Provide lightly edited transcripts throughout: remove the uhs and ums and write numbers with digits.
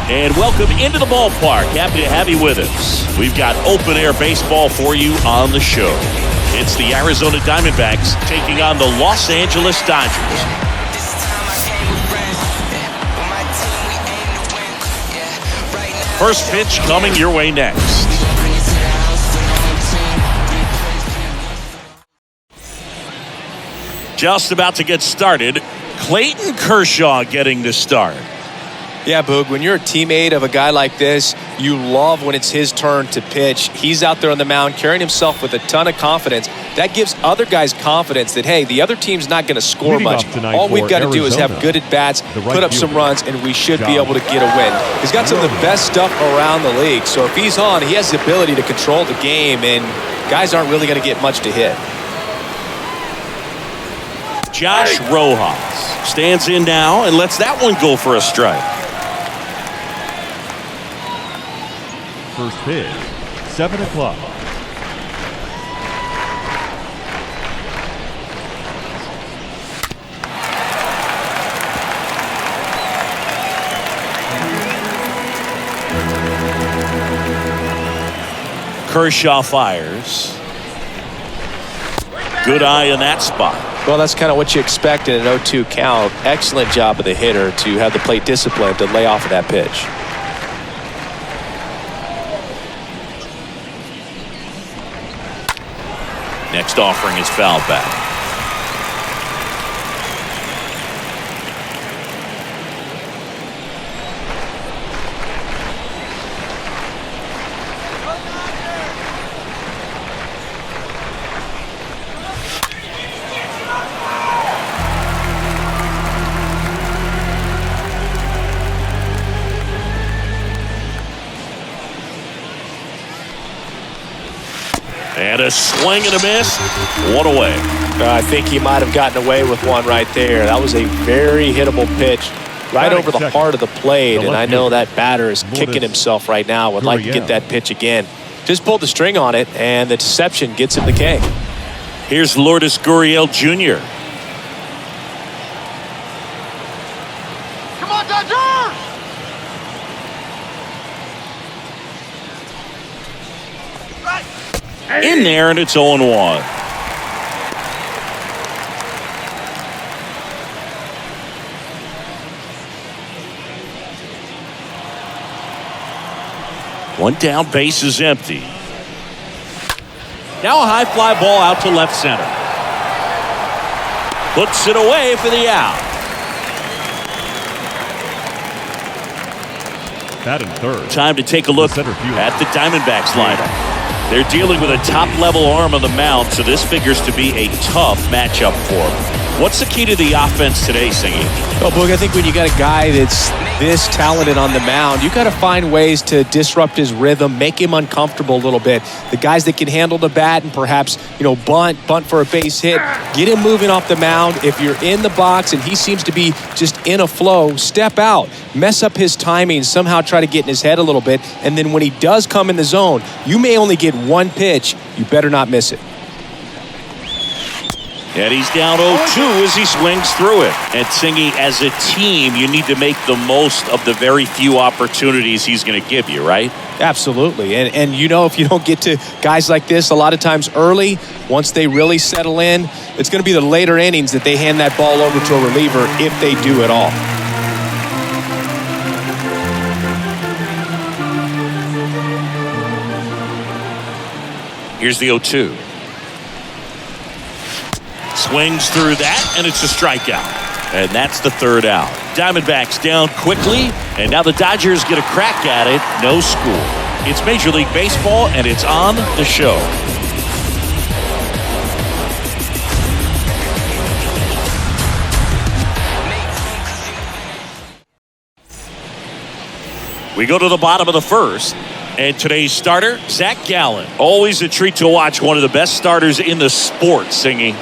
And welcome into the ballpark. Happy to have you with us. We've got open-air baseball for you on the show. It's the Arizona Diamondbacks taking on the Los Angeles Dodgers. First pitch coming your way next. Just about to get started. Clayton Kershaw getting the start. Yeah, Boog, when you're a teammate of a guy like this, you love when it's his turn to pitch. He's out there on the mound carrying himself with a ton of confidence. That gives other guys confidence that, hey, the other team's not going to score much. All we've got to do is have good at-bats, put up some runs, and we should be able to get a win. He's got some of the best stuff around the league. So if he's on, he has the ability to control the game, and guys aren't really going to get much to hit. Josh Rojas stands in now and lets that one go for a strike. First pitch, 7 o'clock. Kershaw fires. Good eye in that spot. Well, that's kind of what you expect in an 0-2 count. Excellent job of the hitter to have the plate discipline to lay off of that pitch. Next offering is fouled back. And a swing and a miss. One away. I think he might have gotten away with one right there. That was a very hittable pitch right over the heart of the plate. And I know that batter is kicking himself right now. Would like to get that pitch again. Just pulled the string on it, and the deception gets him the K. Here's Lourdes Gurriel Jr. Come on, Dodgers! In there, and it's 0-1. One down, base is empty. Now a high fly ball out to left center. Puts it away for the out. Batting third. Time to take a look at the Diamondbacks lineup. They're dealing with a top-level arm on the mound, so this figures to be a tough matchup for them. What's the key to the offense today, Singy? Well, Boog, I think when you got a guy that's this talented on the mound, you got to find ways to disrupt his rhythm, make him uncomfortable a little bit. The guys that can handle the bat and perhaps, bunt for a base hit, get him moving off the mound. If you're in the box and he seems to be just in a flow, step out, mess up his timing, somehow try to get in his head a little bit. And then when he does come in the zone, you may only get one pitch. You better not miss it. And he's down 0-2 as he swings through it. And Singy, as a team, you need to make the most of the very few opportunities he's going to give you, right? Absolutely. And if you don't get to guys like this a lot of times early, once they really settle in, it's going to be the later innings that they hand that ball over to a reliever if they do at all. Here's the 0-2. Swings through that, and it's a strikeout. And that's the third out. Diamondbacks down quickly, and now the Dodgers get a crack at it. No score. It's Major League Baseball, and it's on the show. We go to the bottom of the first. And today's starter, Zach Gallen. Always a treat to watch one of the best starters in the sport, Singy.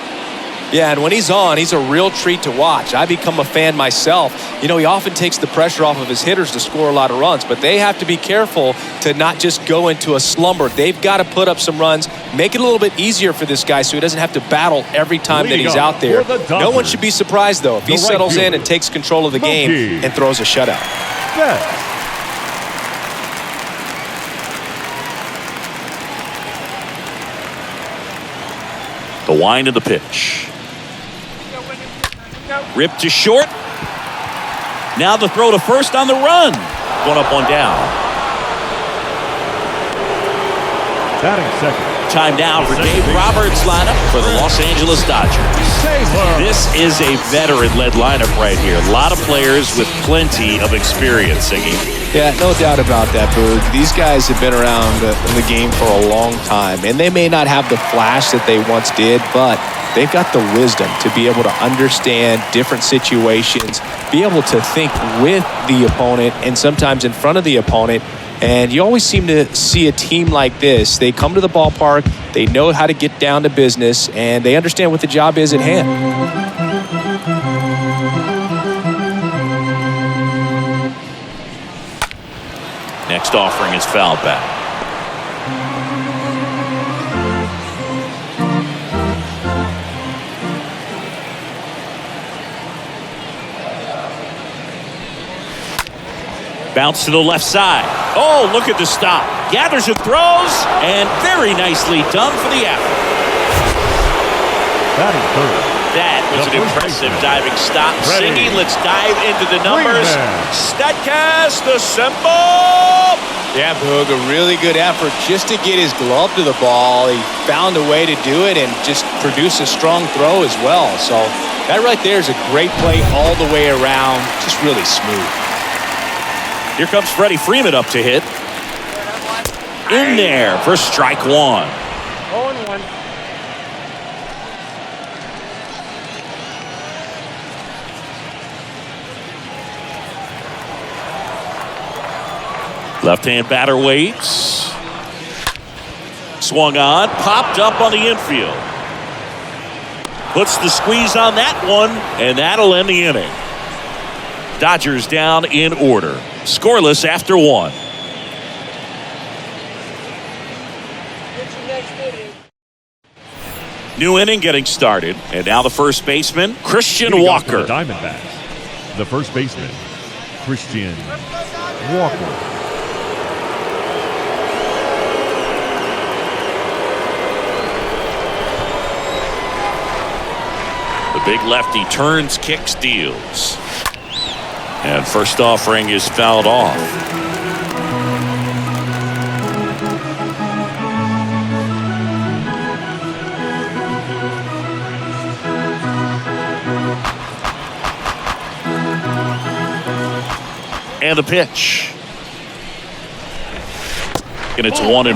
Yeah, and when he's on, he's a real treat to watch. I become a fan myself. You know, he often takes the pressure off of his hitters to score a lot of runs, but they have to be careful to not just go into a slumber. They've got to put up some runs, make it a little bit easier for this guy so he doesn't have to battle every time that he's out there. No one should be surprised, though, if he settles in and takes control of the game and throws a shutout. The wind of the pitch. Ripped to short. Now the throw to first on the run. One up, one down. Batting second. Time now for Dave Roberts' lineup for the Los Angeles Dodgers. This is a veteran-led lineup right here. A lot of players with plenty of experience, Siggy. Yeah, no doubt about that, Boog. These guys have been around in the game for a long time, and they may not have the flash that they once did, but they've got the wisdom to be able to understand different situations, be able to think with the opponent and sometimes in front of the opponent. And you always seem to see a team like this. They come to the ballpark, they know how to get down to business, and they understand what the job is at hand. Next offering is fouled back. Bounce to the left side. Oh, look at the stop. Gathers and throws, and very nicely done for the out. Batting third. That was an impressive diving stop. Siggy, let's dive into the numbers. Statcast, the symbol. Yeah, Boog, a really good effort just to get his glove to the ball. He found a way to do it and just produce a strong throw as well. So that right there is a great play all the way around. Just really smooth. Here comes Freddie Freeman up to hit. In there for strike one. 0-1. Left-hand batter waits. Swung on, popped up on the infield. Puts the squeeze on that one, and that'll end the inning. Dodgers down in order. Scoreless after one. New inning getting started. And now the first baseman, Christian Walker. The Diamondbacks. The first baseman, Christian Walker. The big lefty turns, kicks, deals. And first offering is fouled off. And the pitch. And it's 1-1.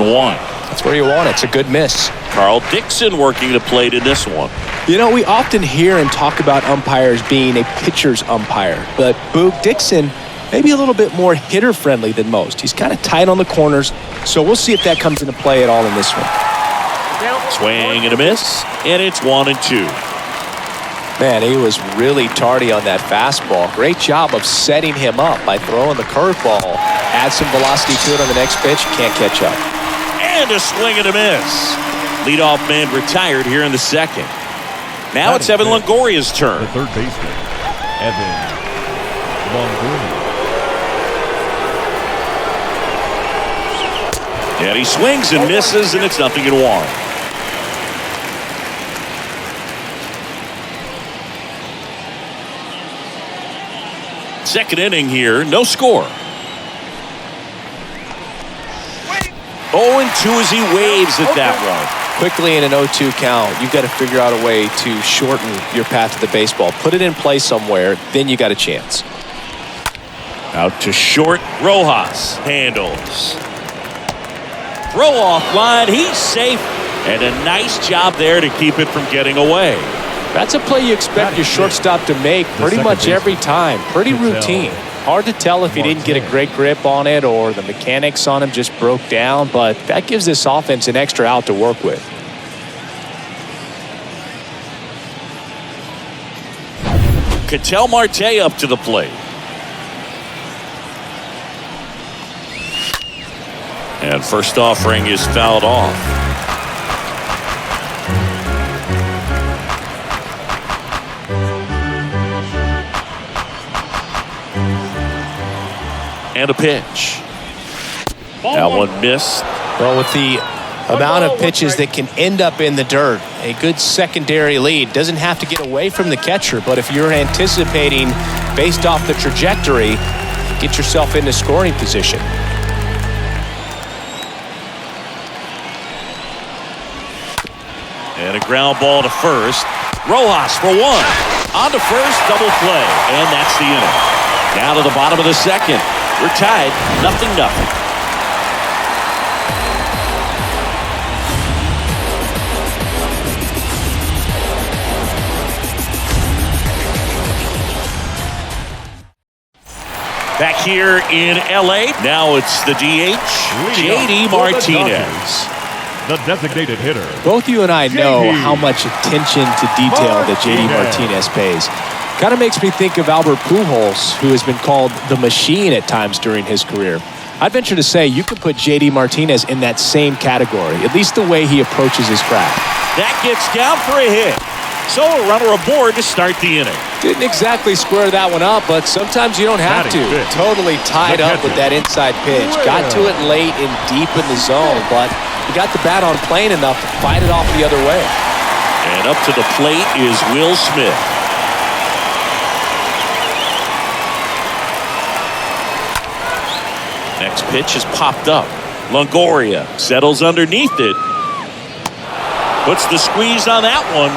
That's where you want it. It's a good miss. Carl Dixon working the plate in this one. You know, we often hear and talk about umpires being a pitcher's umpire, but Boog Dixon maybe a little bit more hitter-friendly than most. He's kind of tight on the corners, so we'll see if that comes into play at all in this one. Swing and a miss, and it's 1-2. Man, he was really tardy on that fastball. Great job of setting him up by throwing the curveball. Add some velocity to it on the next pitch, can't catch up. And a swing and a miss. Leadoff man retired here in the second. Now it's Evan Longoria's turn. The third baseman, Evan Longoria. And he swings and misses, and it's 0-1. Second inning here, no score. 0-2 as he waves at that one. Quickly in an 0-2 count, you've got to figure out a way to shorten your path to the baseball. Put it in play somewhere, then you got a chance. Out to short, Rojas handles. Throw off line, he's safe. And a nice job there to keep it from getting away. That's a play you expect your shortstop to make pretty much every time. Pretty routine. Hard to tell if he didn't get a great grip on it or the mechanics on him just broke down, but that gives this offense an extra out to work with. Ketel Marte up to the plate. And first offering is fouled off. And a pitch. That one missed. Well, with the amount of pitches that can end up in the dirt, a good secondary lead doesn't have to get away from the catcher, but if you're anticipating based off the trajectory, get yourself into scoring position. And a ground ball to first. Rojas for one. On to first, double play. And that's the inning. Down to the bottom of the second. We're tied, 0-0. Back here in L.A., now it's the DH, J.D. Martinez. The designated hitter. Both you and I know how much attention to detail that J.D. Martinez pays. Kind of makes me think of Albert Pujols, who has been called the machine at times during his career. I'd venture to say you could put J.D. Martinez in that same category, at least the way he approaches his craft. That gets down for a hit. So a runner aboard to start the inning. Didn't exactly square that one up, but sometimes you don't have to. Totally tied up with that inside pitch. Got to it late and deep in the zone, but he got the bat on plane enough to fight it off the other way. And up to the plate is Will Smith. Next pitch is popped up. Longoria settles underneath it. Puts the squeeze on that one.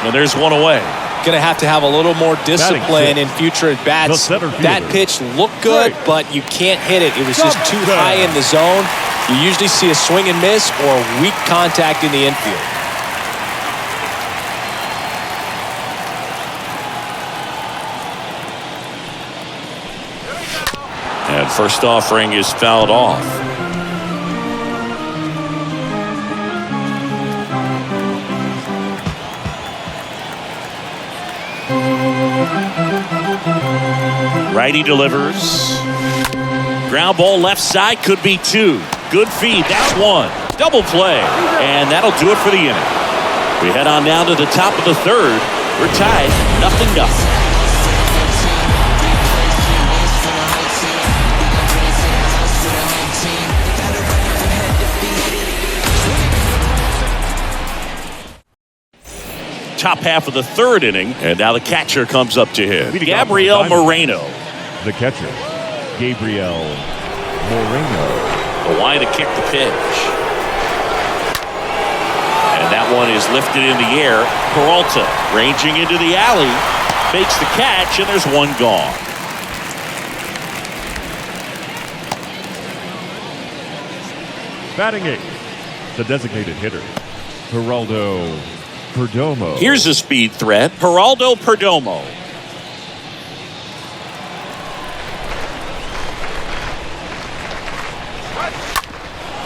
And there's one away. Going to have a little more discipline in future at bats. That pitch looked good, but you can't hit it. It was just too high in the zone. You usually see a swing and miss or weak contact in the infield. And first offering is fouled off. Righty delivers. Ground ball left side, could be two. Good feed, that's one. Double play, and that'll do it for the inning. We head on down to the top of the third. We're tied, 0-0. Top half of the third inning, and now the catcher comes up to him. Gabriel Moreno. The catcher, Gabriel Moreno. The line to kick the pitch. And that one is lifted in the air. Peralta ranging into the alley. Makes the catch, and there's one gone. Batting eighth, the designated hitter, Geraldo Perdomo. Here's a speed threat, Geraldo Perdomo.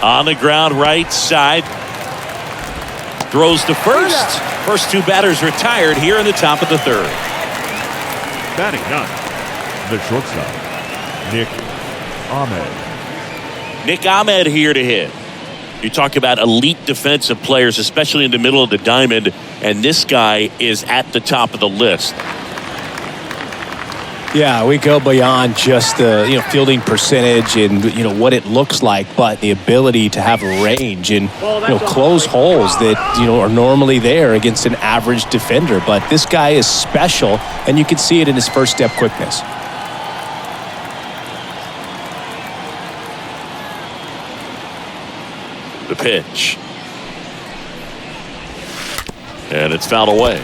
On the ground right side. Throws to first. First two batters retired here in the top of the third. Batting ninth, the shortstop, Nick Ahmed. Nick Ahmed here to hit. You talk about elite defensive players, especially in the middle of the diamond, and this guy is at the top of the list. Yeah, we go beyond just the fielding percentage and what it looks like, but the ability to have a range and close holes that are normally there against an average defender. But this guy is special, and you can see it in his first step quickness. The pitch. And it's fouled away.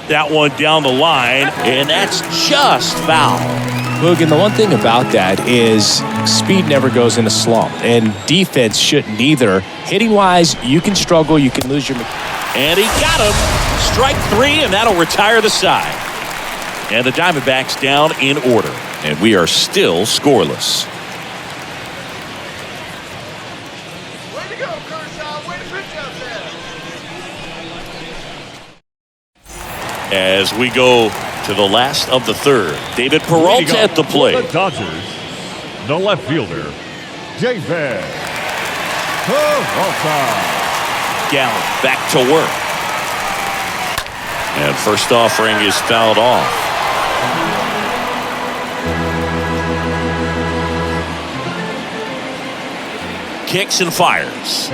That one down the line, and that's just foul. Look, and the one thing about that is speed never goes in a slump, and defense shouldn't either. Hitting-wise, you can struggle, you can lose your... And he got him. Strike 3, and that'll retire the side. And the Diamondbacks down in order. And we are still scoreless. Way to go, Kershaw. Way to pitch out there. As we go to the last of the third. David Peralta at the plate. The Dodgers, the left fielder, David Peralta. Gallen back to work. And first offering is fouled off. Kicks and fires.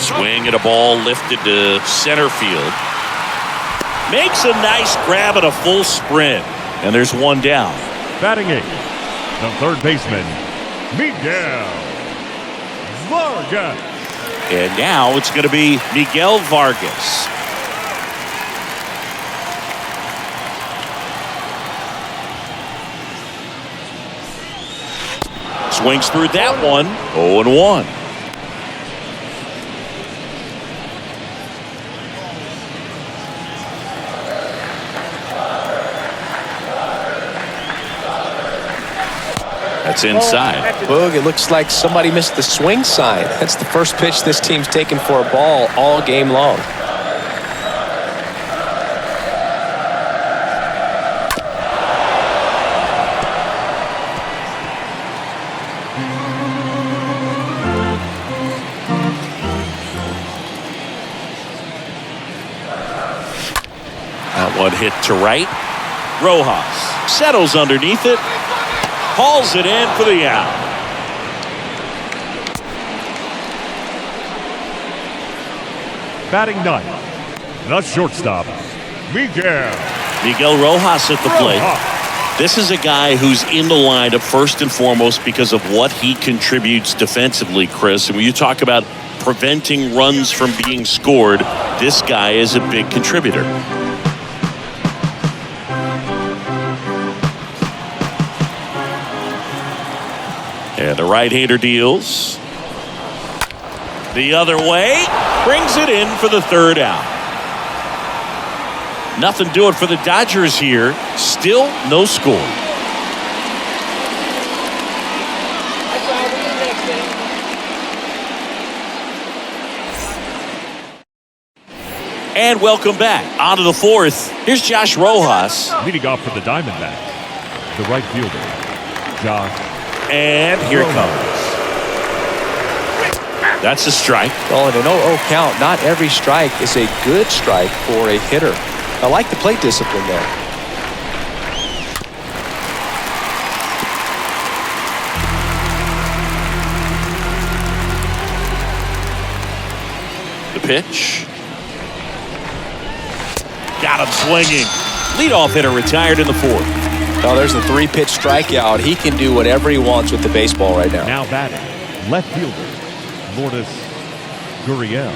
Swing at a ball lifted to center field. Makes a nice grab at a full sprint. And there's one down. Batting 8th, the third baseman, Miguel Vargas. And now it's going to be Miguel Vargas. Swings through that one. 0-1. That's inside. Boog, it looks like somebody missed the swing sign. That's the first pitch this team's taken for a ball all game long. That one hit to right. Rojas settles underneath it. Hauls it in for the out. Batting 9th, the shortstop, Miguel Rojas at the plate. This is a guy who's in the lineup first and foremost because of what he contributes defensively, Chris. And when you talk about preventing runs from being scored, this guy is a big contributor. And the right-hander deals. The other way. Brings it in for the third out. Nothing doing for the Dodgers here. Still no score. And welcome back. On to the fourth. Here's Josh Rojas. leading off for the Diamondbacks, the right fielder, Josh. And here it comes. That's a strike. Well, in an 0-0 count, not every strike is a good strike for a hitter. I like the plate discipline there. The pitch. Got him swinging. Leadoff hitter retired in the fourth. Oh, there's the 3-pitch strikeout. He can do whatever he wants with the baseball right now. Now batting, left fielder, Lourdes Gurriel.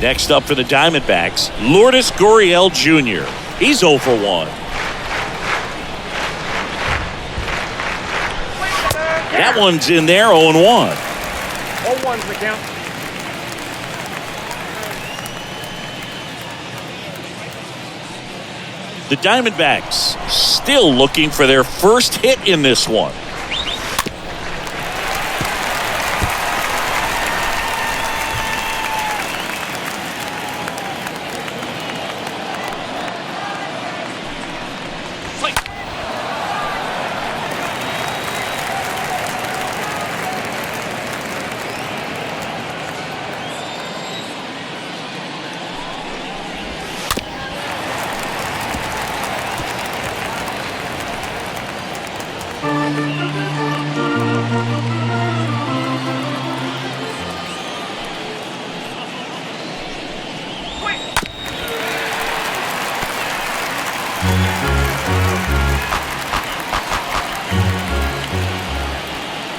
Next up for the Diamondbacks, Lourdes Gurriel Jr. He's 0 for 1. That one's in there, 0-1. 0-1's the count. The Diamondbacks still looking for their first hit in this one.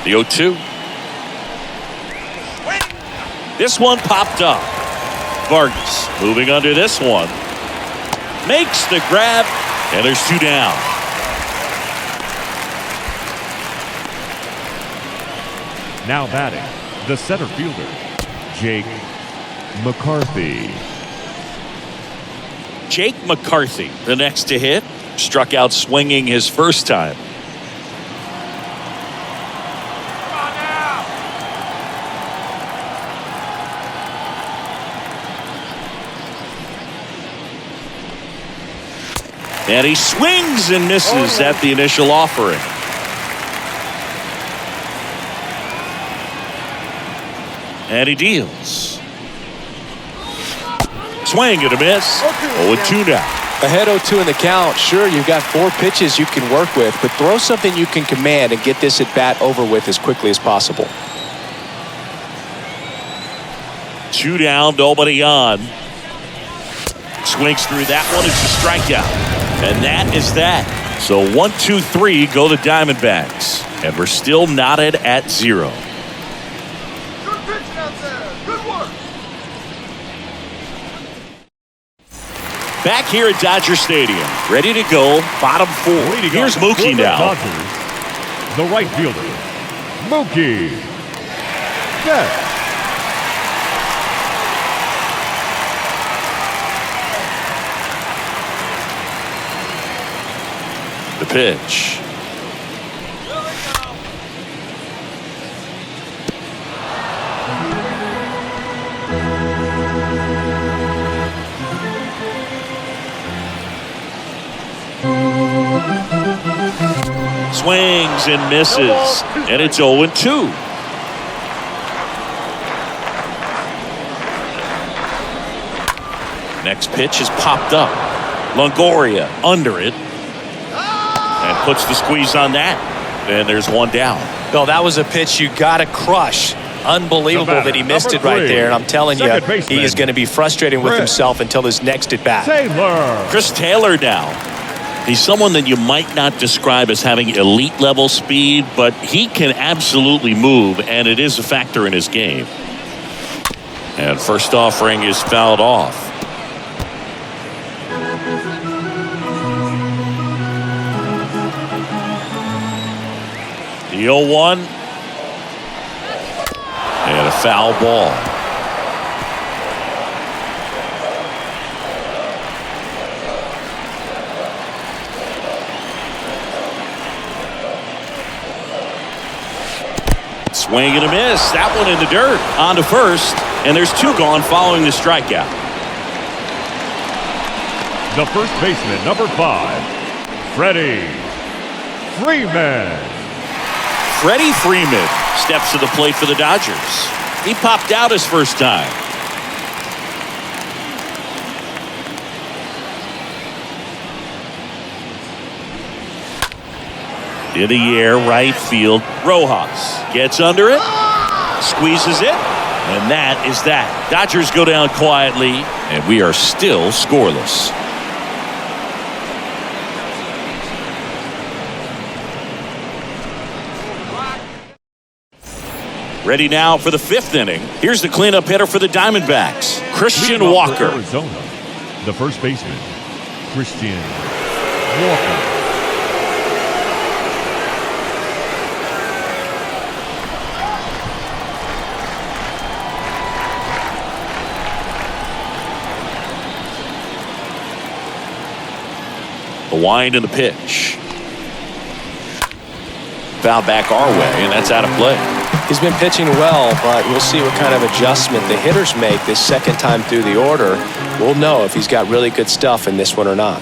The 0-2. This one popped up. Vargas moving under this one. Makes the grab, and there's 2 down. Now batting, the center fielder, Jake McCarthy. Jake McCarthy, the next to hit, struck out swinging his first time. And he swings and misses at the initial offering. And he deals. Swing and a miss. 0-2 now. Ahead 0-2 in the count. Sure, you've got 4 pitches you can work with, but throw something you can command and get this at bat over with as quickly as possible. 2 down, nobody on. Swings through that one. It's a strikeout. And that is that. So 1, 2, 3 go the Diamondbacks. And we're still knotted at 0. Good pitching out there. Good work. Back here at Dodger Stadium. Ready to go. Bottom 4. Here's Mookie now. Dodgers, the right fielder, Mookie Betts. The pitch. Swings and misses. And it's 0-2. Next pitch is popped up. Longoria under it. And puts the squeeze on that. And there's 1 down. No, that was a pitch you got to crush. Unbelievable that he missed it right there. And I'm telling you, he is going to be frustrated with himself until his next at bat. Chris Taylor now. He's someone that you might not describe as having elite level speed, but he can absolutely move, and it is a factor in his game. And first offering is fouled off. The 0-1. And a foul ball. Swing and a miss. That one in the dirt. On to first. And there's 2 gone following the strikeout. The first baseman, number 5, Freddie Freeman. Freddie Freeman steps to the plate for the Dodgers. He popped out his first time. In the air, right field. Rojas gets under it, squeezes it, and that is that. Dodgers go down quietly, and we are still scoreless. Ready now for the 5th inning. Here's the cleanup hitter for the Diamondbacks, Christian Walker. Arizona, the first baseman, Christian Walker. The wind and the pitch. Foul back our way, and that's out of play. He's been pitching well, but we'll see what kind of adjustment the hitters make this second time through the order. We'll know if he's got really good stuff in this one or not.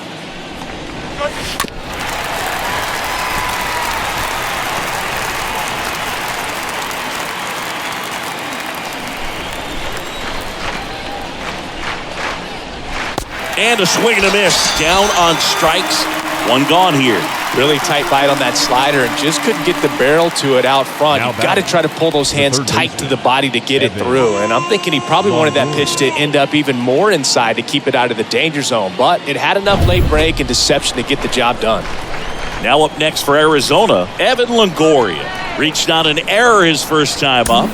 And a swing and a miss. Down on strikes. 1 gone here. Really tight bite on that slider and just couldn't get the barrel to it out front. You've got to try to pull those hands tight to the body to get it through. And I'm thinking he probably wanted that pitch to end up even more inside to keep it out of the danger zone. But it had enough late break and deception to get the job done. Now up next for Arizona, Evan Longoria. Reached on an error his first time up.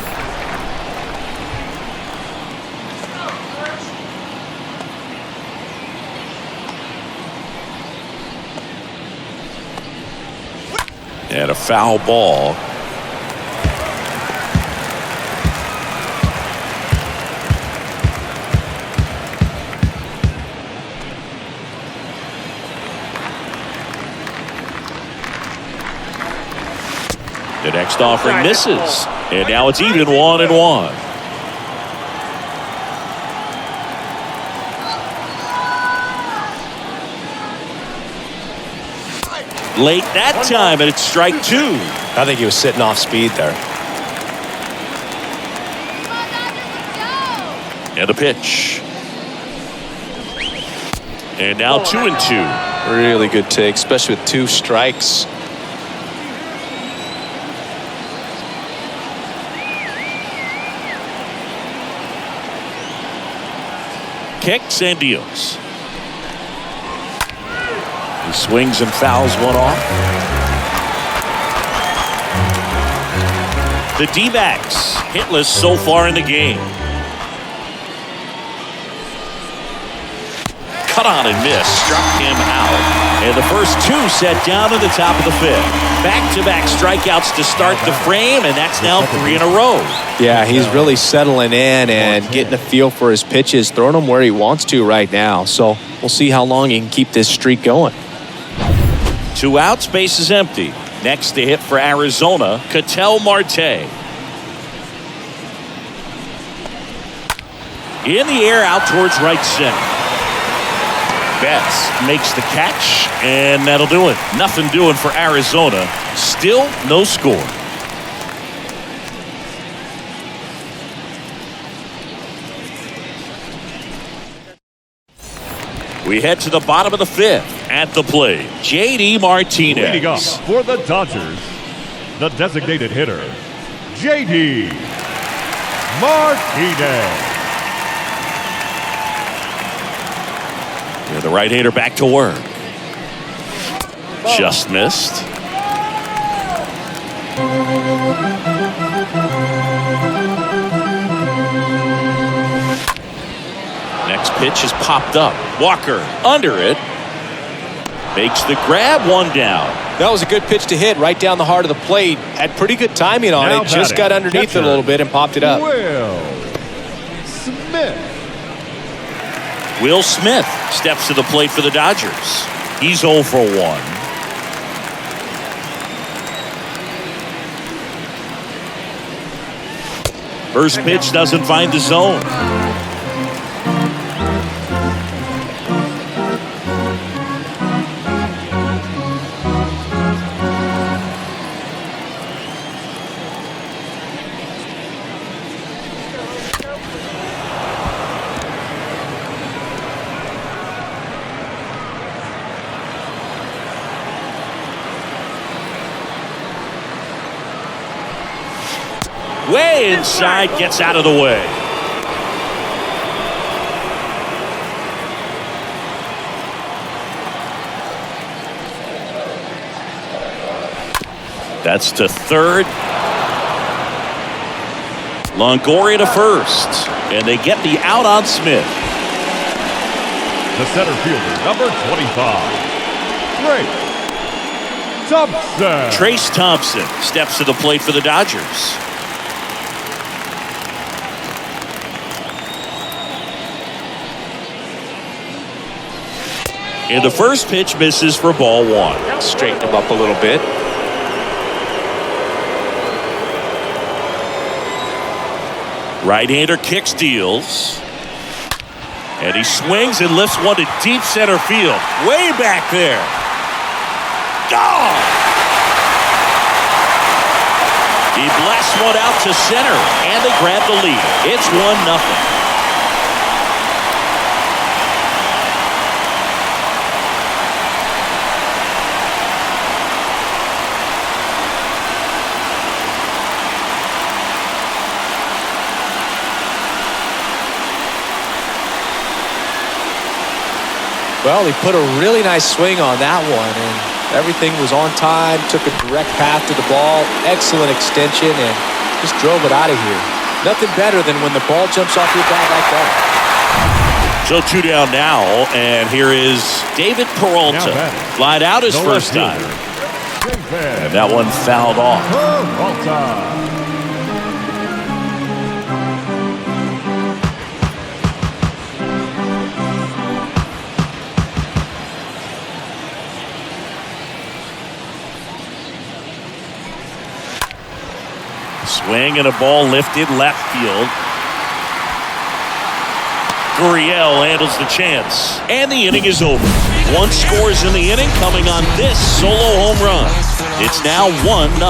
And a foul ball. The next offering misses. And now it's even 1-1. Late that time, and it's strike 2. I think he was sitting off speed there. And a pitch. And now 2-2. Really good take, especially with 2 strikes. Kicks and deals. He swings and fouls one off. The D-backs hitless so far in the game. Cut on and missed. Struck him out. And the first 2 set down at the top of the 5th. Back-to-back strikeouts to start the frame, and that's now 3 in a row. Yeah, he's really settling in and getting a feel for his pitches, throwing them where he wants to right now. So we'll see how long he can keep this streak going. 2 outs, base is empty. Next to hit for Arizona, Ketel Marte. In the air, out towards right center. Betts makes the catch, and that'll do it. Nothing doing for Arizona. Still no score. We head to the bottom of the 5th. At the plate, J.D. Martinez. Leading off for the Dodgers, the designated hitter, J.D. Martinez. The right-hander back to work. Just missed. Next pitch is popped up. Walker under it. Makes the grab, 1 down. That was a good pitch to hit right down the heart of the plate. Had pretty good timing on Now it. Just got underneath it a little bit and popped it up. Will Smith. Will Smith steps to the plate for the Dodgers. He's 0 for 1. First pitch doesn't find the zone. Way inside, gets out of the way. That's to third. Longoria to first. And they get the out on Smith. The center fielder, number 25, Thompson. Trace Thompson steps to the plate for the Dodgers. And the first pitch misses for ball 1. Straighten him up a little bit. Right-hander kicks, deals. And he swings and lifts one to deep center field. Way back there. Gone! He blasts one out to center, and they grab the lead. It's 1-0. Well, he put a really nice swing on that one, and everything was on time, took a direct path to the ball, excellent extension, and just drove it out of here. Nothing better than when the ball jumps off your bat like that. So 2 down now, and here is David Peralta. Flied out his first time. And that one fouled off. Peralta. Swing and a ball lifted left field. Gurriel handles the chance. And the inning is over. One scores in the inning coming on this solo home run. It's now 1-0.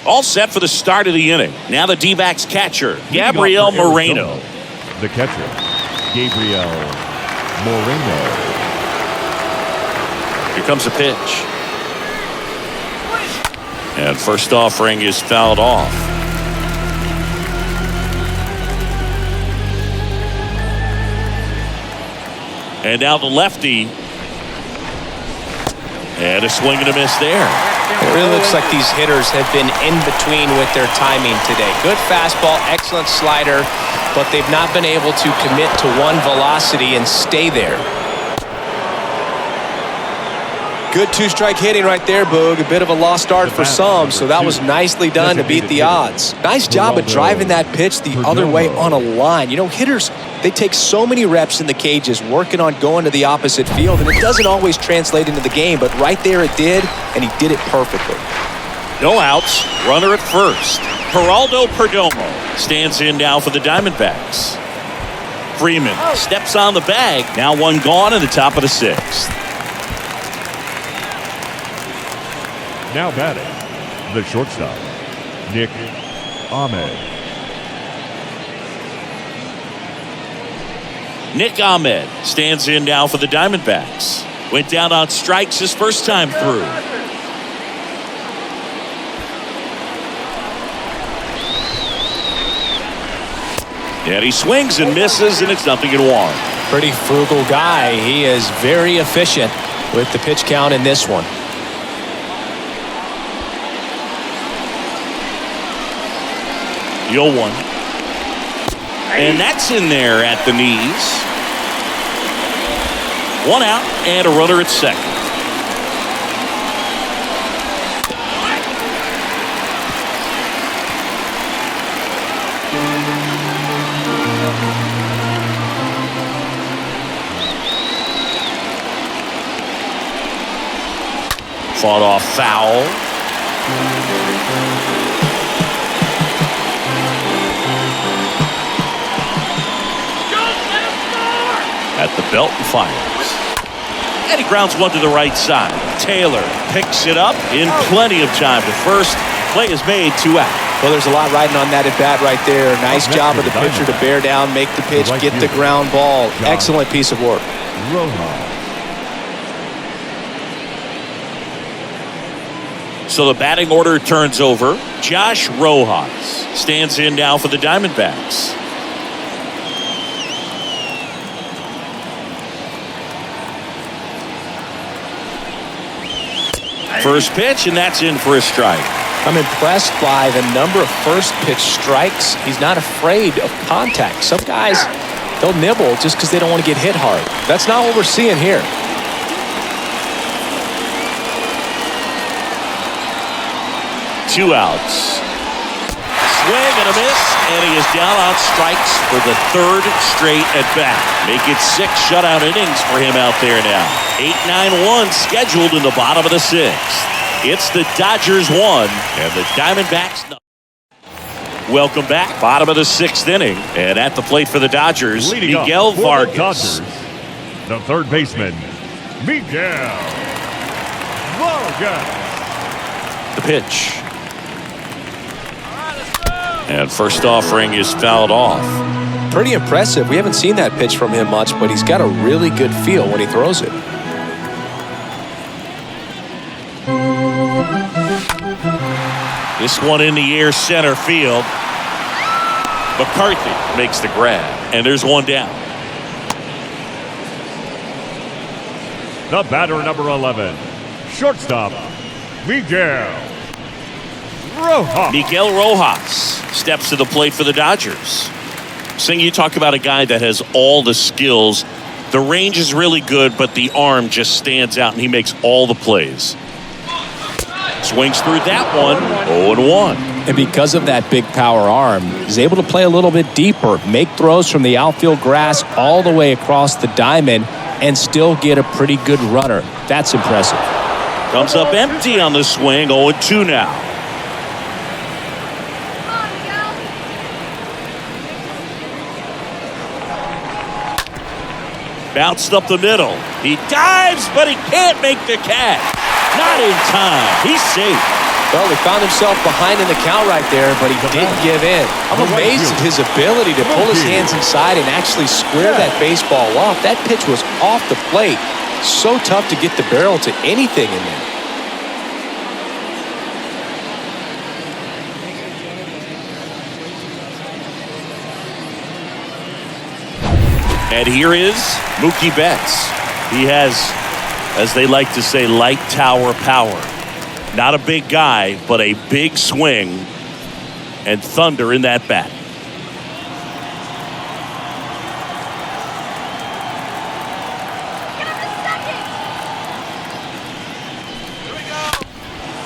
All set for the start of the inning. Now the D-backs catcher, Gabriel Moreno. The catcher, Gabriel Moreno. Here comes a pitch. And first offering is fouled off. And now the lefty. And a swing and a miss there. It really looks like these hitters have been in between with their timing today. Good fastball, excellent slider, but they've not been able to commit to one velocity and stay there. Good two-strike hitting right there, Boog. A bit of a lost start for some, so that was nicely done to beat the odds. Nice job of driving that pitch the other way on a line. You know, hitters, they take so many reps in the cages working on going to the opposite field, and it doesn't always translate into the game, but right there it did, and he did it perfectly. No outs, runner at first. Geraldo Perdomo stands in now for the Diamondbacks. Freeman steps on the bag. Now one gone in the top of the sixth. Now batting, the shortstop, Nick Ahmed. Nick Ahmed stands in now for the Diamondbacks. Went down on strikes his first time through. And he swings and misses, and it's 0-1. Pretty frugal guy. He is very efficient with the pitch count in this one. 0-1. And that's in there at the knees. One out and a runner at second. Fought off foul. At the belt and fires. And he grounds one to the right side. Taylor picks it up in plenty of time to first. Play is made, 2 out. Well, there's a lot riding on that at bat right there. Nice job of the pitcher to bear down, make the pitch, get the ground ball. Excellent piece of work. So the batting order turns over. Josh Rojas stands in now for the Diamondbacks. First pitch, and that's in for a strike. I'm impressed by the number of first pitch strikes. He's not afraid of contact. Some guys, they'll nibble just because they don't want to get hit hard. That's not what we're seeing here. Two outs. Swing and a miss, and he is down on strikes for the third straight at bat. Make it 6 shutout innings for him out there now. 8-9-1 scheduled in the bottom of the sixth. It's the Dodgers 1 and the Diamondbacks 0. Welcome back. Bottom of the sixth inning, and at the plate for the Dodgers, Miguel Vargas. The third baseman, Miguel Vargas. The pitch. And first offering is fouled off. Pretty impressive. We haven't seen that pitch from him much, but he's got a really good feel when he throws it. This one in the air center field. McCarthy makes the grab, and there's one down. The batter, number 11, shortstop, Miguel Rojas. Miguel Rojas steps to the plate for the Dodgers. Sing, you talk about a guy that has all the skills. The range is really good, but the arm just stands out, and he makes all the plays. Swings through that one. 0-1. And because of that big power arm, he's able to play a little bit deeper, make throws from the outfield grass all the way across the diamond, and still get a pretty good runner. That's impressive. Comes up empty on the swing, 0-2 now. Bounced up the middle. He dives, but he can't make the catch. Not in time. He's safe. Well, he found himself behind in the count right there, but he didn't give in. I'm amazed at his ability to pull his hands inside and actually square that baseball off. That pitch was off the plate. So tough to get the barrel to anything in there. And here is Mookie Betts. He has, as they like to say, light tower power. Not a big guy, but a big swing and thunder in that bat.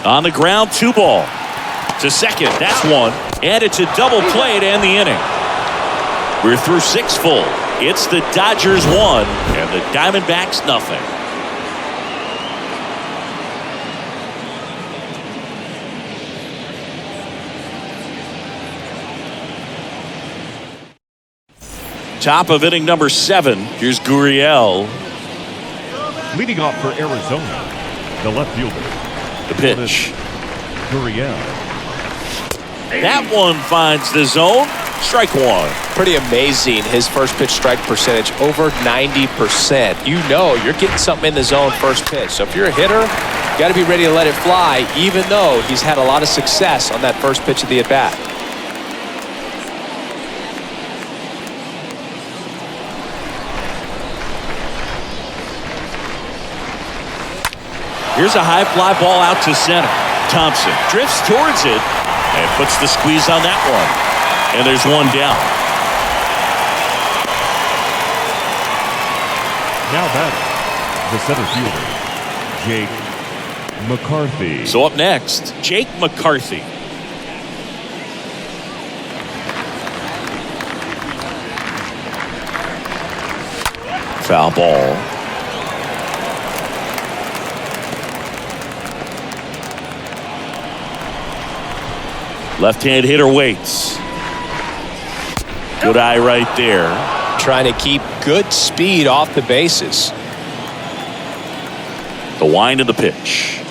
On the ground, 2 ball. To second, that's 1. And it's a double play to end the inning. We're through 6 full. It's the Dodgers 1 and the Diamondbacks nothing. Top of inning number 7. Here's Gurriel. Leading off for Arizona, the left fielder. The pitch. Gurriel. That one finds the zone. Strike 1. Pretty amazing. His first pitch strike percentage over 90%. You know you're getting something in the zone first pitch. So if you're a hitter, you got to be ready to let it fly, even though he's had a lot of success on that first pitch of the at-bat. Here's a high fly ball out to center. Thompson drifts towards it and puts the squeeze on that one. And there's 1 down. Now batting, the center fielder, Jake McCarthy. So up next, Jake McCarthy. Foul ball. Left-hand hitter waits. Good eye right there. Trying to keep good speed off the bases. The wind of the pitch.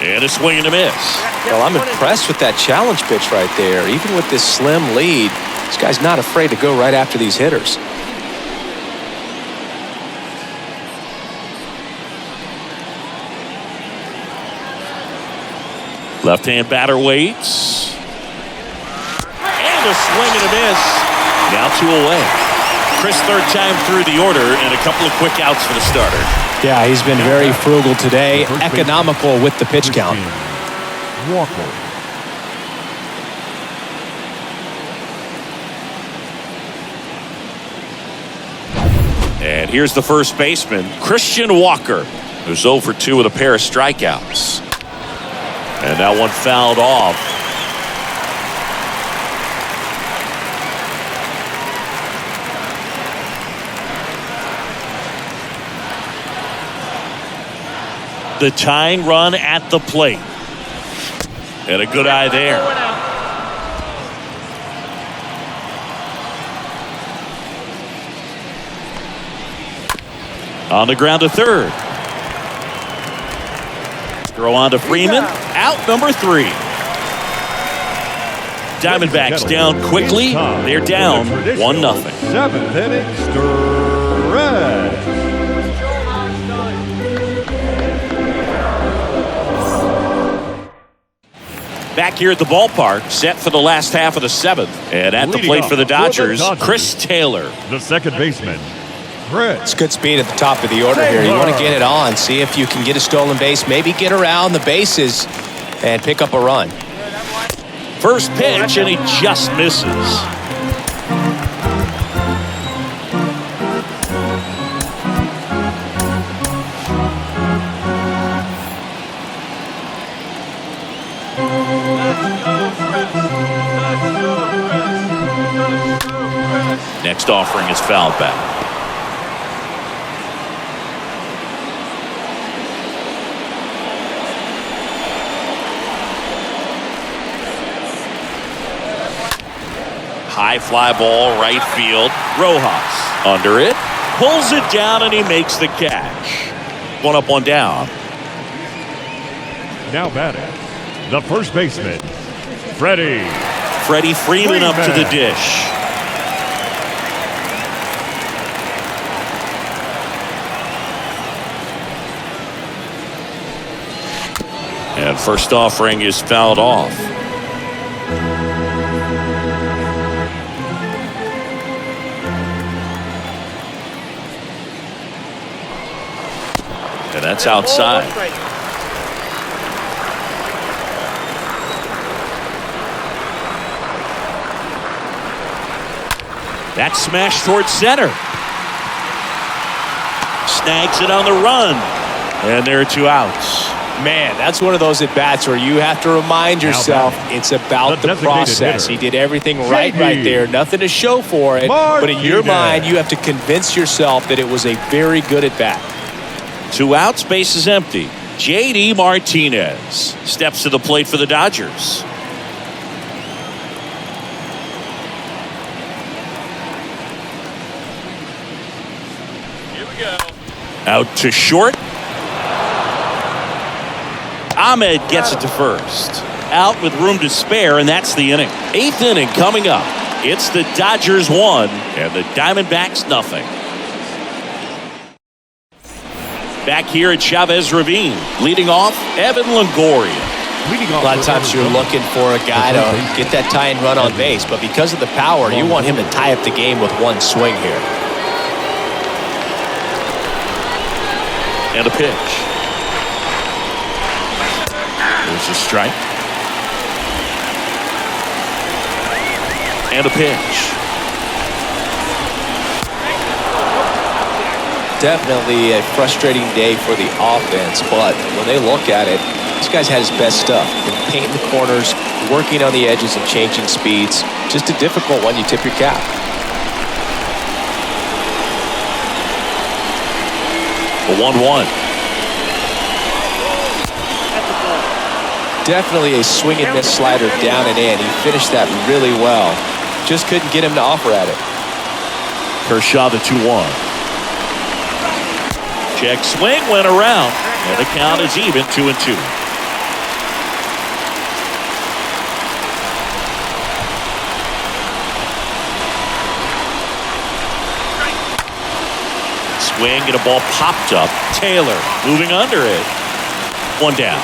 And a swing and a miss. Well, I'm impressed with that challenge pitch right there. Even with this slim lead, this guy's not afraid to go right after these hitters. Left-hand batter waits. And a swing and a miss. Now 2 away. Chris, 3rd time through the order and a couple of quick outs for the starter. Yeah, he's been very frugal today, economical with the pitch count. Walker. And here's the first baseman, Christian Walker, who's 0 for 2 with a pair of strikeouts. And that one fouled off. The tying run at the plate. And a good eye there. On the ground to 3rd. Throw on to Freeman. Out number 3. Diamondbacks down quickly. They're down 1-0. 7th inning stretch. Back here at the ballpark, set for the last half of the 7th. And at the plate for the Dodgers, Chris Taylor. The second baseman, Chris. It's good speed at the top of the order here. You want to get it on, see if you can get a stolen base, maybe get around the bases and pick up a run. First pitch, and he just misses. Next offering is fouled back. High fly ball, right field. Rojas under it. Pulls it down and he makes the catch. One up, one down. Now batting, the first baseman, Freddie Freeman up to the dish. And first offering is fouled off. And that's outside. That's smashed towards center. Snags it on the run. And there are 2 outs. Man, that's one of those at-bats where you have to remind yourself it's about the process. He did everything right there. Nothing to show for it. But in your mind, you have to convince yourself that it was a very good at-bat. 2 outs, base is empty. J.D. Martinez steps to the plate for the Dodgers. Here we go. Out to short. Ahmed gets it to first. Out with room to spare, and that's the inning. 8th inning coming up. It's the Dodgers 1 and the Diamondbacks nothing. Back here at Chavez Ravine, leading off Evan Longoria. A lot of times you're looking for a guy to get that tying run on base, but because of the power, you want him to tie up the game with one swing here. And a pitch. There's a strike. And a pitch. Definitely a frustrating day for the offense, but when they look at it, this guy's had his best stuff. Been painting the corners, working on the edges and changing speeds. Just a difficult one, you tip your cap. A 1-1. Definitely a swing and miss slider down and in. He finished that really well. Just couldn't get him to offer at it. Kershaw the 2-1. Check swing went around, and the count is even 2-2. Swing and a ball popped up. Taylor moving under it. 1 down.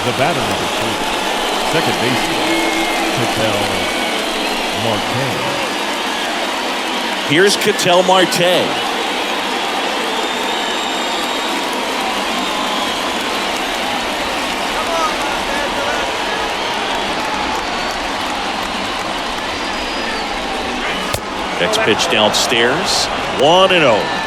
The batter number 2, second baseman, Ketel Marte. Here's Ketel Marte. Next pitch downstairs. 1-0.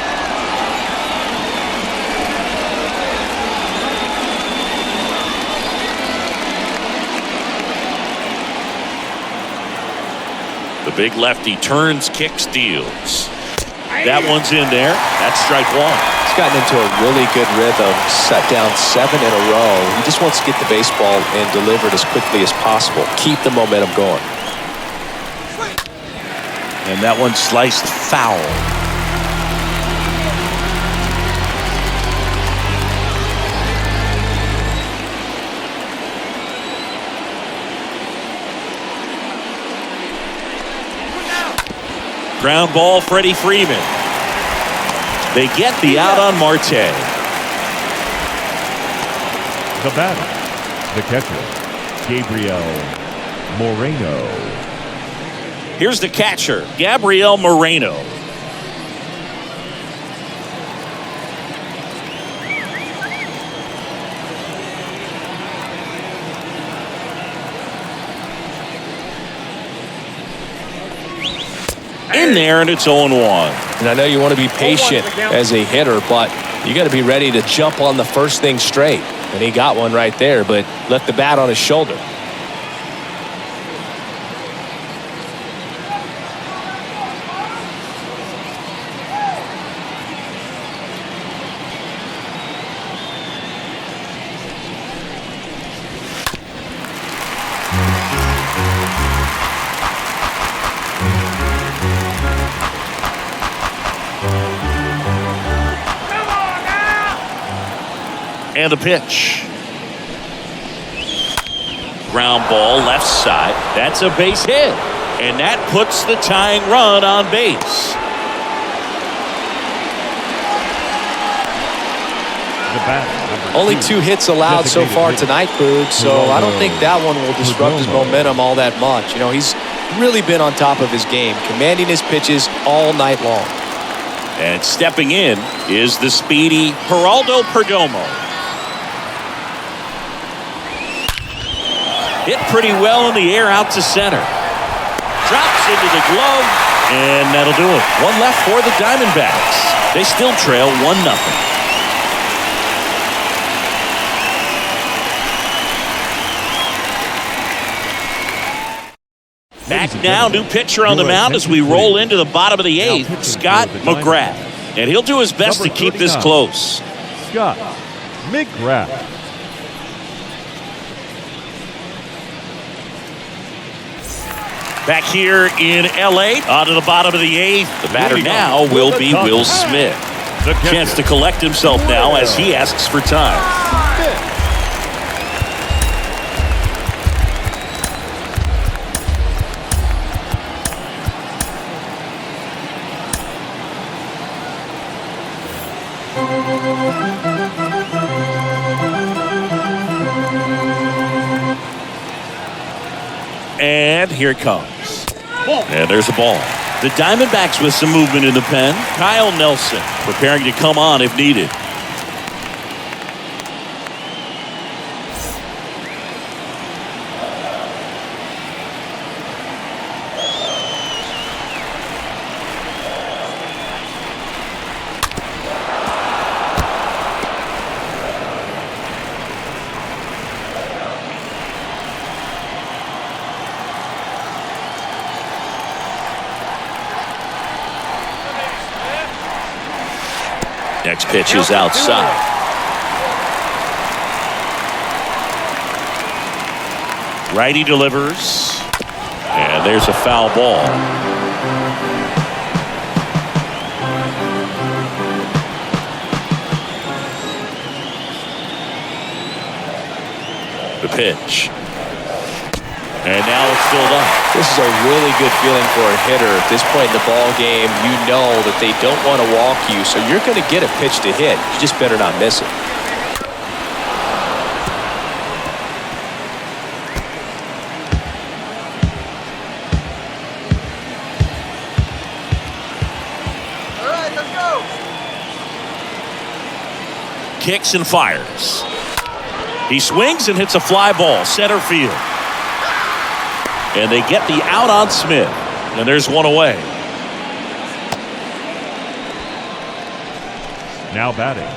The big lefty turns, kicks, deals. That one's in there. That's strike 1. He's gotten into a really good rhythm. Set down 7 in a row. He just wants to get the baseball and deliver it as quickly as possible. Keep the momentum going. And that one sliced foul. Ground ball, Freddie Freeman. They get the out on Marte. The batter, the catcher, Gabriel Moreno. Here's the catcher, Gabriel Moreno. In there, and it's 0-1. And I know you want to be patient as a hitter, but You got to be ready to jump on the first thing straight. And he got one right there, but left the bat on his shoulder. And the pitch. Ground ball left side. That's a base hit. And that puts the tying run on base. Only 2 hits allowed so far tonight, Boog, so I don't think that one will disrupt his momentum all that much. You know, he's really been on top of his game, commanding his pitches all night long. And stepping in is the speedy Geraldo Perdomo. Hit pretty well in the air out to center. Drops into the glove, and that'll do it. One left for the Diamondbacks. They still trail 1-0. Back now, new pitcher on the mound as we roll into the bottom of the 8th, Scott McGrath. And he'll do his best to keep this close. Scott McGrath. Back here in L.A., onto the bottom of the 8th. The batter now will be Will Smith. Chance to collect himself now as he asks for time. And here it comes. And there's a ball. The Diamondbacks with some movement in the pen. Kyle Nelson preparing to come on if needed. Next pitch is outside. Righty delivers. And there's a foul ball. The pitch. And now it's filled up. This is a really good feeling for a hitter at this point in the ball game. You know that they don't want to walk you, so you're going to get a pitch to hit. You just better not miss it. All right, let's go. Kicks and fires. He swings and hits a fly ball, center field. And they get the out on Smith. And there's one away. Now batting,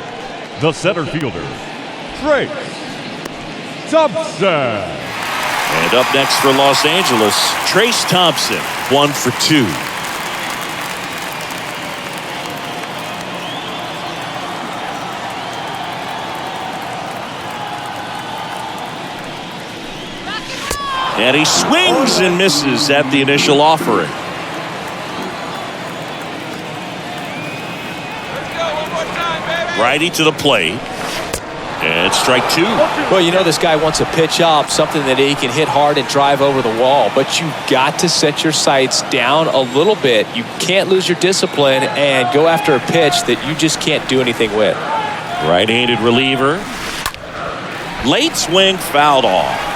the center fielder, Trace Thompson. And up next for Los Angeles, Trace Thompson, 1 for 2. And he swings and misses at the initial offering. Let's go one more time, baby. Righty to the plate. And strike 2. Well, you know this guy wants a pitch up, something that he can hit hard and drive over the wall. But you got to set your sights down a little bit. You can't lose your discipline and go after a pitch that you just can't do anything with. Right-handed reliever. Late swing fouled off.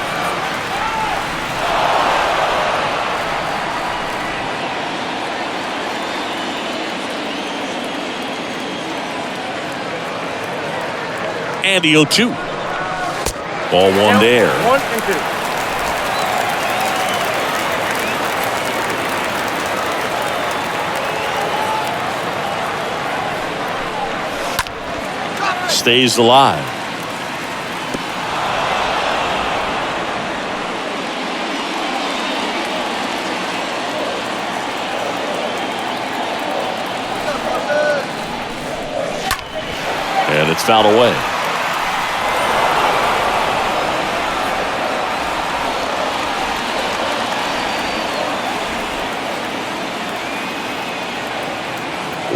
And the 0-2. Ball 1 there. 1 and 2. stays alive. And it's fouled away.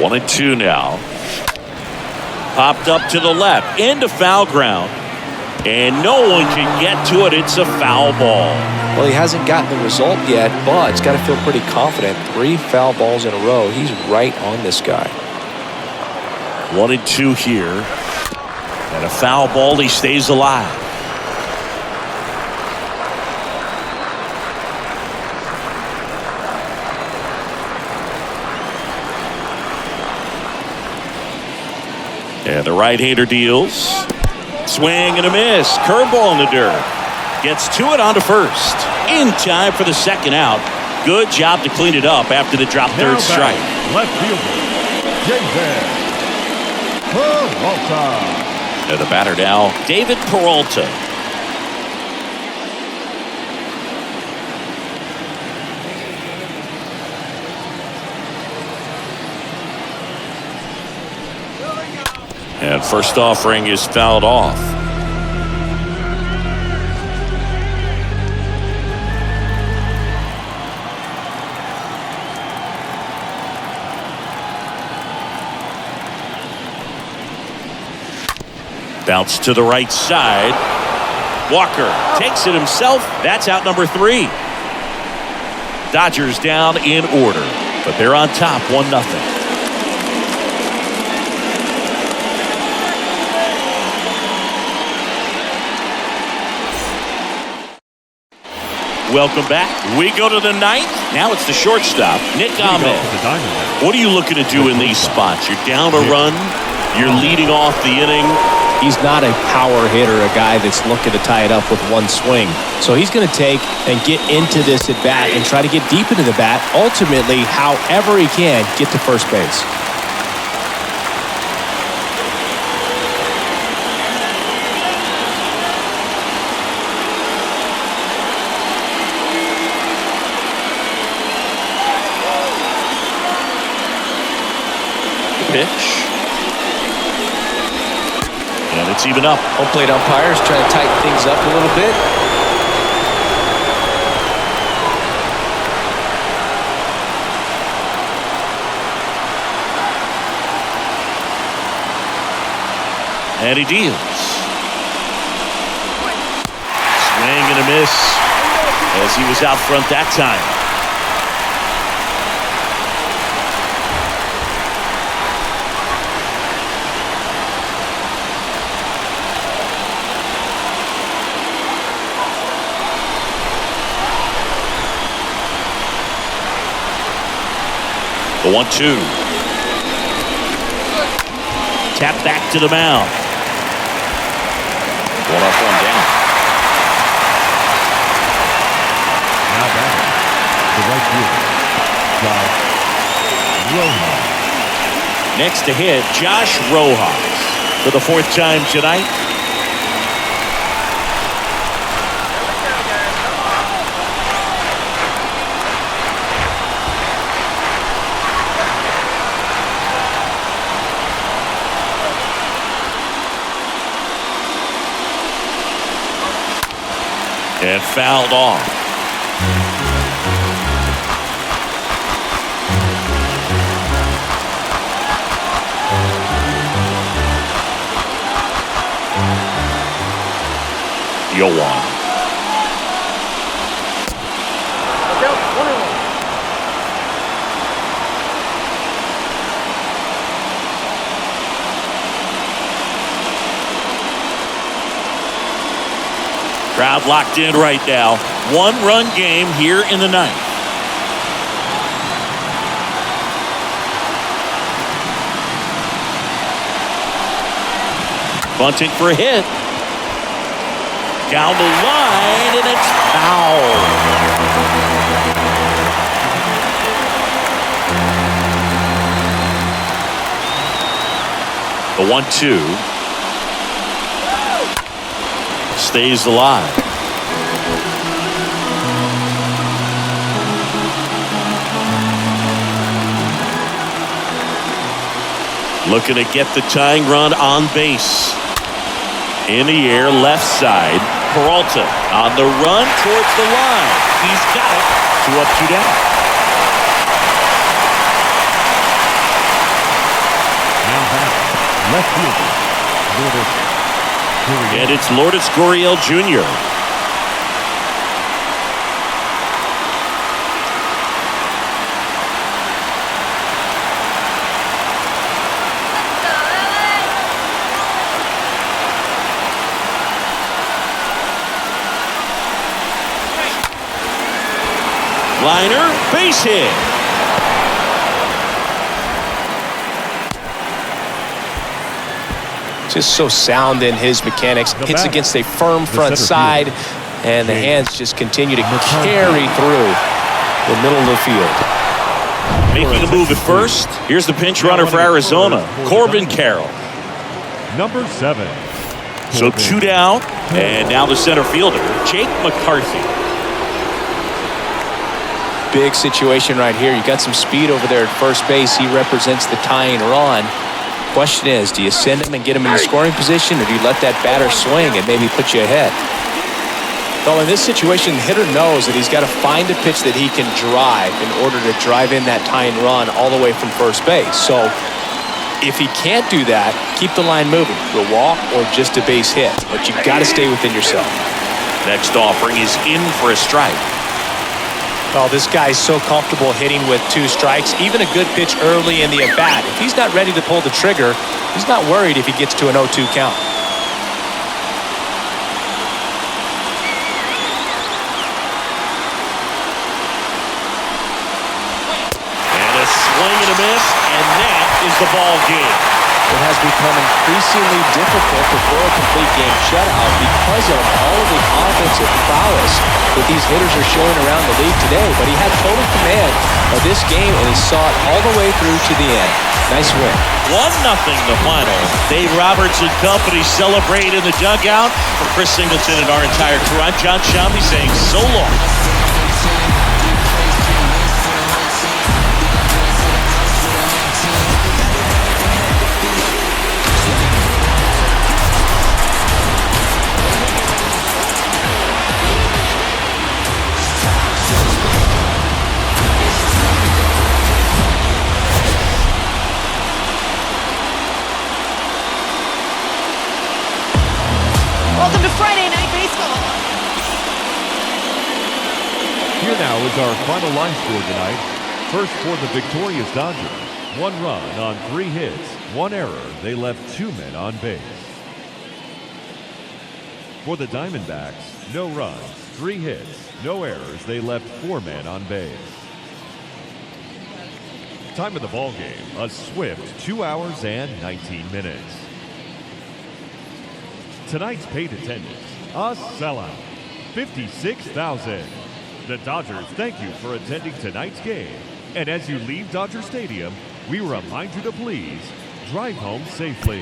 One and two now. Popped up to the left into foul ground, and no one can get to it. It's a foul ball. Well, he hasn't gotten the result yet, but he's got to feel pretty confident. 3 foul balls in a row. He's right on this guy. 1 and 2 here. And a foul ball. He stays alive. And the right-hander deals. Swing and a miss. Curveball in the dirt. Gets to it onto first. In time for the second out. Good job to clean it up after the drop third strike. Left fielder, David Peralta. And the batter now, David Peralta. And first offering is fouled off. Bounce to the right side. Walker takes it himself. That's out number 3. Dodgers down in order, but they're on top 1-0. Welcome back. We go to the 9th. Now it's the shortstop, Nick Ahmed. What are you looking to do in these spots? You're down a run. You're leading off the inning. He's not a power hitter, a guy that's looking to tie it up with one swing. So he's going to take and get into this at bat and try to get deep into the bat. Ultimately, however he can, get to first base. Pitch. And it's even up. Home plate umpires trying to tighten things up a little bit. And he deals. Swing and a miss as he was out front that time. The 1-2. Tap back to the mound. One up, one down. Now batting, the right fielder, Josh Rojas. Next to hit, Josh Rojas for the 4th time tonight. And fouled off. Yoan. Crowd locked in right now. 1-run game here in the 9th. Bunting for a hit. Down the line, and it's foul. The 1-2. stays alive. Looking to get the tying run on base. In the air, left side. Peralta on the run towards the line. He's got it. 2 up, 2 down. Now back, left fielder, Lourdes Gurriel. And it's Lourdes Gurriel Jr. Liner, base hit. Just so sound in his mechanics. Hits against a firm front side, and the hands just continue to carry through the middle of the field. Making a move at first. Here's the pinch runner for Arizona, Corbin Carroll. Number 7. So 2 down, and now the center fielder, Jake McCarthy. Big situation right here. You got some speed over there at first base. He represents the tying run. Question is, do you send him and get him in the scoring position, or do you let that batter swing and maybe put you ahead? Well, in this situation, the hitter knows that he's got to find a pitch that he can drive in order to drive in that tying run all the way from first base. So if he can't do that, keep the line moving. A walk or just a base hit. But you've got to stay within yourself. Next offering is in for a strike. Oh, this guy's so comfortable hitting with 2 strikes. Even a good pitch early in the at-bat. If he's not ready to pull the trigger, he's not worried if he gets to an 0-2 count. And a swing and a miss, and that is the ball game. It has become increasingly difficult to throw a complete game shutout because of all of the offensive prowess that these hitters are showing around the league today. But he had total command of this game, and he saw it all the way through to the end. Nice win. 1-0 the final. Dave Roberts and company celebrate in the dugout. For Chris Singleton and our entire crew, I'm John Shambi saying so long. Welcome to Friday Night Baseball. Here now is our final line score tonight. First for the victorious Dodgers. 1 run on 3 hits, 1 error. They left 2 men on base. For the Diamondbacks, no runs, 3 hits, no errors. They left 4 men on base. Time of the ball game, a swift 2 hours and 19 minutes. Tonight's paid attendance, a sellout, 56,000. The Dodgers thank you for attending tonight's game. And as you leave Dodger Stadium, we remind you to please drive home safely.